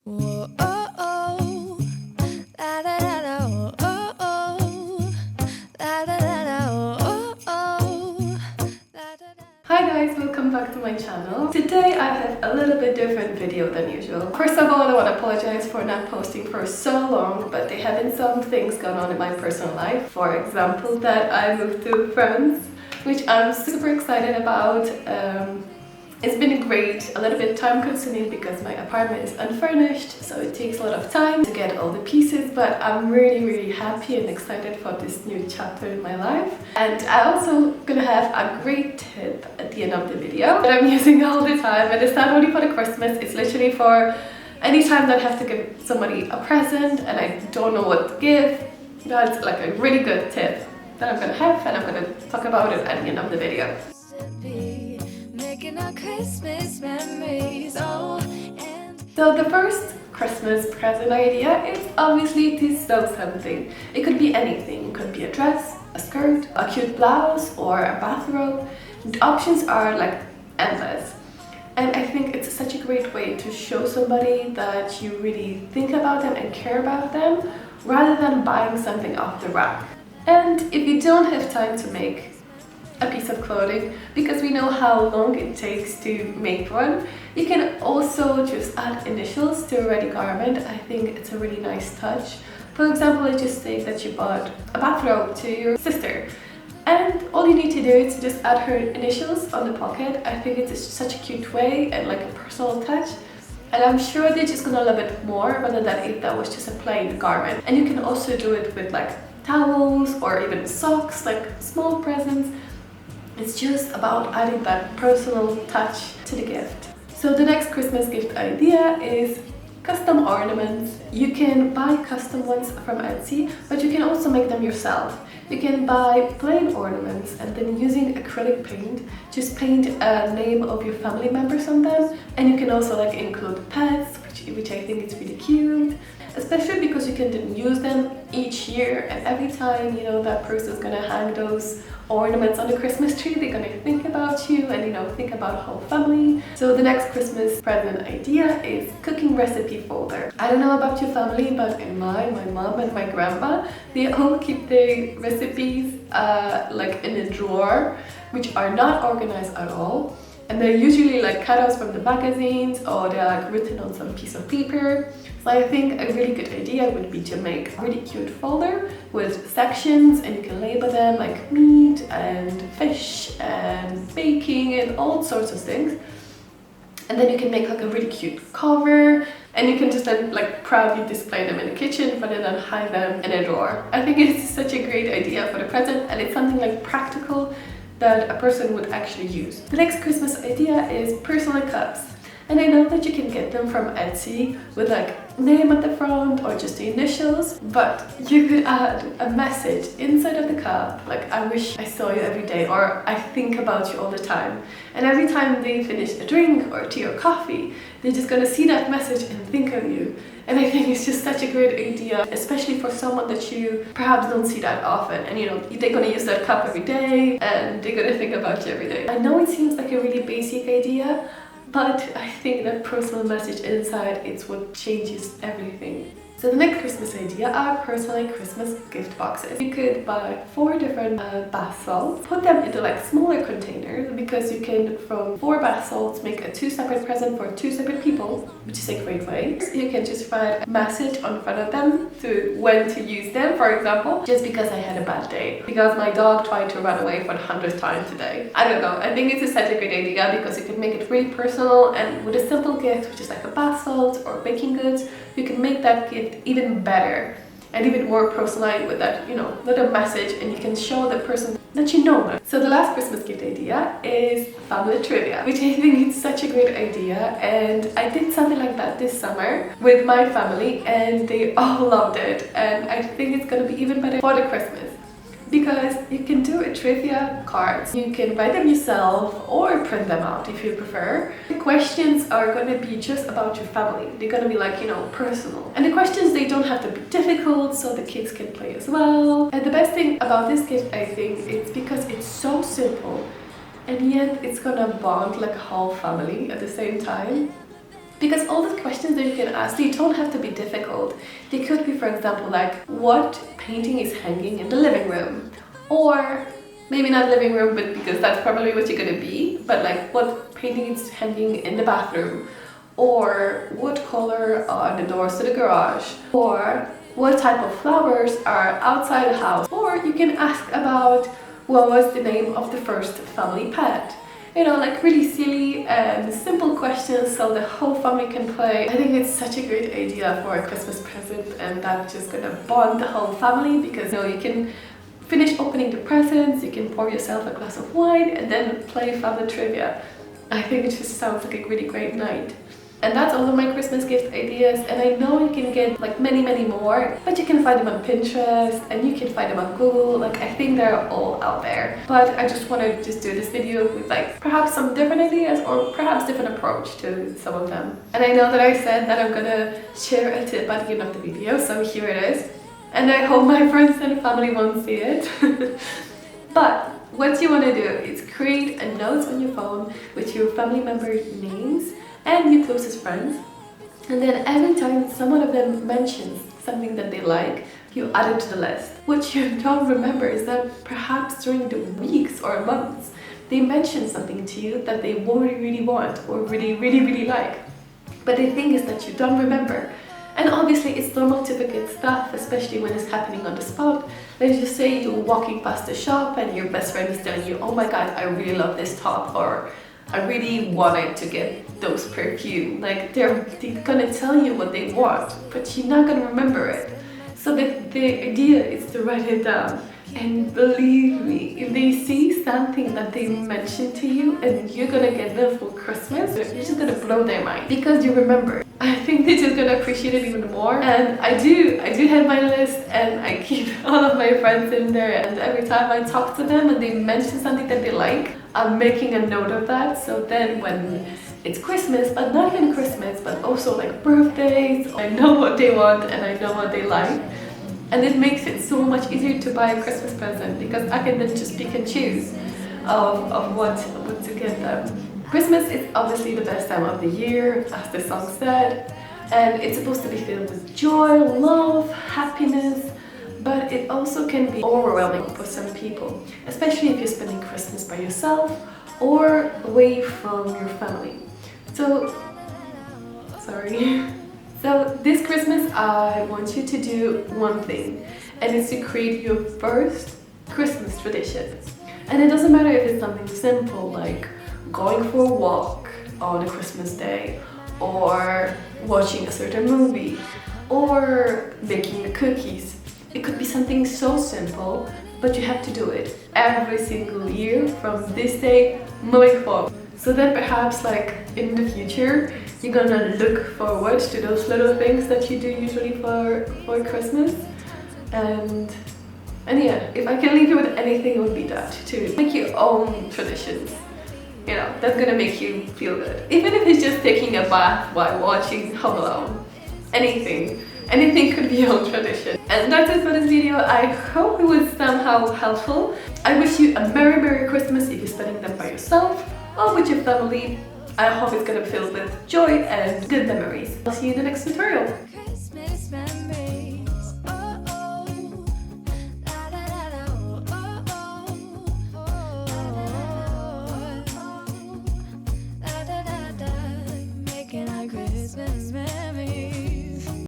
Whoa, oh, oh. La, la, la, la, oh, oh, oh. La, la, la, la, oh, oh, oh. La, da, da. Hi guys, welcome back to my channel. Today I have a little bit different video than usual. First of all, I want to apologize for not posting for so long, but there have been some things going on in my personal life. For example, that I moved to France, which I'm super excited about. It's been great, a little bit time consuming because my apartment is unfurnished, so it takes a lot of time to get all the pieces, but I'm really happy and excited for this new chapter in my life. And I'm also gonna have a great tip at the end of the video that I'm using all the time, and it's not only for the Christmas, it's literally for any time that I have to give somebody a present and I don't know what to give. That's like a really good tip that I'm gonna have, and I'm gonna talk about it at the end of the video. Making our Christmas memories. Oh, and So the first Christmas present idea is obviously to sew something. It could be anything. It could be a dress, a skirt, a cute blouse, or a bathrobe. The options are like endless. And I think it's such a great way to show somebody that you really think about them and care about them, rather than buying something off the rack. And if you don't have time to make a piece of clothing, because we know how long it takes to make one, you can also just add initials to a ready garment. I think it's a really nice touch. For example, let's just say that you bought a bathrobe to your sister, and all you need to do is just add her initials on the pocket. I think it's such a cute way and like a personal touch, and I'm sure they're just gonna love it more rather than if that was just a plain garment. And you can also do it with like towels or even socks, like small presents. It's just about adding that personal touch to the gift. So the next Christmas gift idea is custom ornaments. You can buy custom ones from Etsy, but you can also make them yourself. You can buy plain ornaments and then using acrylic paint, just paint a name of your family members on them. And you can also like include pets, which I think is really cute. Especially because you can then use them each year, and every time that person's gonna hang those ornaments on the Christmas tree, they're gonna think about you and think about whole family. So the next Christmas present idea is cooking recipe folder. I don't know about your family, but in my mom and my grandma, they all keep their recipes like in a drawer, which are not organized at all. And they're usually like cutouts from the magazines, or they're like written on some piece of paper. So I think a really good idea would be to make a really cute folder with sections, and you can label them like meat and fish and baking and all sorts of things. And then you can make like a really cute cover, and you can just then like proudly display them in the kitchen rather than hide them in a drawer. I think it's such a great idea for the present, and it's something like practical that a person would actually use. The next Christmas idea is personal cups. And I know that you can get them from Etsy with like name at the front or just the initials, but you could add a message inside of the cup, like I wish I saw you every day, or I think about you all the time. And every time they finish a drink or tea or coffee, they're just gonna see that message and think of you. And I think it's just such a great idea, especially for someone that you perhaps don't see that often. And they're gonna use that cup every day and they're gonna think about you every day. I know it seems like a really basic idea, but I think that personal message inside, it's what changes everything. So the next Christmas idea are personal Christmas gift boxes. You could buy 4 different bath salts, put them into like smaller containers, because you can from 4 bath salts make a 2 separate present for 2 separate people, which is a great way. You can just write a message on front of them to when to use them. For example, just because I had a bad day, because my dog tried to run away for the 100th time today. I don't know, I think it's such a great idea because you can make it really personal, and with a simple gift, which is like a bath salt or baking goods, you can make that gift even better and even more personalized with that, little message, and you can show the person that you know them. So the last Christmas gift idea is family trivia, which I think is such a great idea, and I did something like that this summer with my family and they all loved it, and I think it's gonna be even better for the Christmas. Because you can do a trivia cards. You can write them yourself or print them out if you prefer. The questions are going to be just about your family. They're going to be like, personal. And the questions, they don't have to be difficult, so the kids can play as well. And the best thing about this gift, I think, is because it's so simple, and yet it's going to bond like a whole family at the same time. Because all the questions that you can ask, they don't have to be difficult. They could be, for example, like, what painting is hanging in the living room? Or maybe not living room, but because that's probably what you're gonna be, but like, what painting is hanging in the bathroom? Or what color are the doors to the garage? Or what type of flowers are outside the house? Or you can ask about what was the name of the first family pet? You know, like really silly and simple questions so the whole family can play. I think it's such a great idea for a Christmas present, and that's just gonna bond the whole family, because you know, you can finish opening the presents, you can pour yourself a glass of wine and then play family trivia. I think it just sounds like a really great night. And that's all of my Christmas gift ideas, and I know you can get like many more, but you can find them on Pinterest and you can find them on Google. Like, I think they're all out there, but I just want to just do this video with like perhaps some different ideas or perhaps different approach to some of them. And I know that I said that I'm gonna share a tip at the end of the video, so here it is. And I hope my friends and family won't see it. But what you want to do is create a note on your phone with your family member names and your closest friends, and then every time someone of them mentions something that they like, you add it to the list. What you don't remember is that perhaps during the weeks or months they mention something to you that they really want or really like, but the thing is that you don't remember. And obviously it's normal to forget stuff, especially when it's happening on the spot. Let's just say you're walking past the shop and your best friend is telling you, oh my god, I really love this top, or I really wanted to get those perfume. Like, they're gonna tell you what they want, but you're not gonna remember it. So the idea is to write it down. And believe me, if they see something that they mentioned to you and you're gonna get them for Christmas, you're just gonna blow their mind because you remember. I think they're just gonna appreciate it even more. And I do have my list, and I keep all of my friends in there, and every time I talk to them and they mention something that they like, I'm making a note of that. So then when it's Christmas, but not even Christmas, but also like birthdays, I know what they want and I know what they like. And it makes it so much easier to buy a Christmas present, because I can then just pick and choose of what to get them. Christmas is obviously the best time of the year, as the song said, and it's supposed to be filled with joy, love, happiness, but it also can be overwhelming for some people, especially if you're spending Christmas by yourself or away from your family. So this Christmas I want you to do one thing, and it's to create your first Christmas tradition. And it doesn't matter if it's something simple like going for a walk on a Christmas day, or watching a certain movie, or baking cookies. It could be something so simple, but you have to do it every single year from this day moving forward. So then perhaps like in the future, you're gonna look forward to those little things that you do usually for Christmas. And yeah, if I can leave you with anything, it would be that, to make your own traditions. You know, that's gonna make you feel good. Even if it's just taking a bath while watching Home Alone. Anything could be your own tradition. And that's it for this video. I hope it was somehow helpful. I wish you a Merry Christmas if you're spending them by yourself or with your family. I hope it's gonna be filled with joy and good memories. I'll see you in the next tutorial.